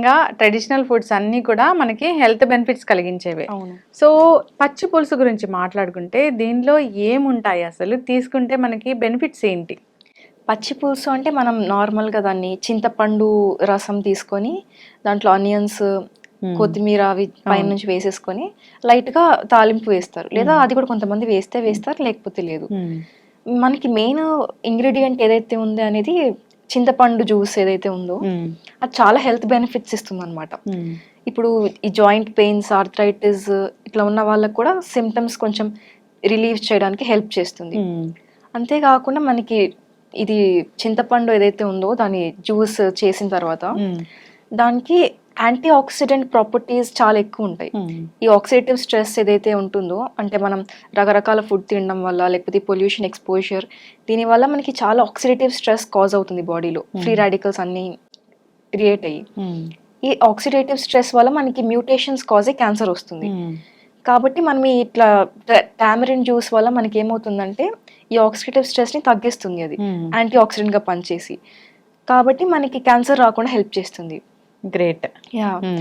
ముఖ్యంగా traditional foods అన్నీ కూడా మనకి హెల్త్ బెనిఫిట్స్ కలిగించేవే. అవును. సో పచ్చి పులుసు గురించి మాట్లాడుకుంటే దీనిలో ఏముంటాయి అసలు? తీసుకుంటే మనకి బెనిఫిట్స్ ఏంటి? పచ్చి పులుసు అంటే మనం నార్మల్‌గా దాన్ని చింతపండు రసం తీసుకొని, దాంట్లో ఆనియన్స్, కొత్తిమీర అవి పైనుంచి వేసేసుకొని లైట్‌గా తాలింపు వేస్తారు. లేదా అది కూడా కొంతమంది వేస్తే వేస్తారు, లేకపోతే లేదు. మనకి మెయిన్ ఇంగ్రీడియంట్ ఏదైతే ఉందో అనేది చింతపండు జ్యూస్ ఏదైతే ఉందో అది చాలా హెల్త్ బెనిఫిట్స్ ఇస్తుందన్నమాట. ఇప్పుడు ఈ జాయింట్ పెయిన్స్, ఆర్థరైటిస్ ఇట్లా ఉన్న వాళ్ళకి కూడా సిమ్టమ్స్ కొంచెం రిలీవ్ చేయడానికి హెల్ప్ చేస్తుంది. అంతేకాకుండా మనకి ఇది చింతపండు ఏదైతే ఉందో దాని జ్యూస్ చేసిన తర్వాత దానికి యాంటీ ఆక్సిడెంట్ ప్రాపర్టీస్ చాలా ఎక్కువ ఉంటాయి. ఈ ఆక్సిడేటివ్ స్ట్రెస్ ఏదైతే ఉంటుందో, అంటే మనం రకరకాల ఫుడ్ తినడం వల్ల, లేకపోతే పొల్యూషన్ ఎక్స్పోజర్, దీనివల్ల మనకి చాలా ఆక్సిడేటివ్ స్ట్రెస్ కాజ్ అవుతుంది బాడీలో. ఫ్రీ రాడికల్స్ అన్నీ క్రియేట్ అయ్యి ఈ ఆక్సిడేటివ్ స్ట్రెస్ వల్ల మనకి మ్యూటేషన్స్ కాజ్ అయ్యి క్యాన్సర్ వస్తుంది. కాబట్టి మనం ఇట్లా టామరిన్ జ్యూస్ వల్ల మనకి ఏమవుతుందంటే ఈ ఆక్సిడేటివ్ స్ట్రెస్ ని తగ్గిస్తుంది, అది యాంటీ ఆక్సిడెంట్ గా పనిచేసి. కాబట్టి మనకి క్యాన్సర్ రాకుండా హెల్ప్ చేస్తుంది. గ్రేట్. యా.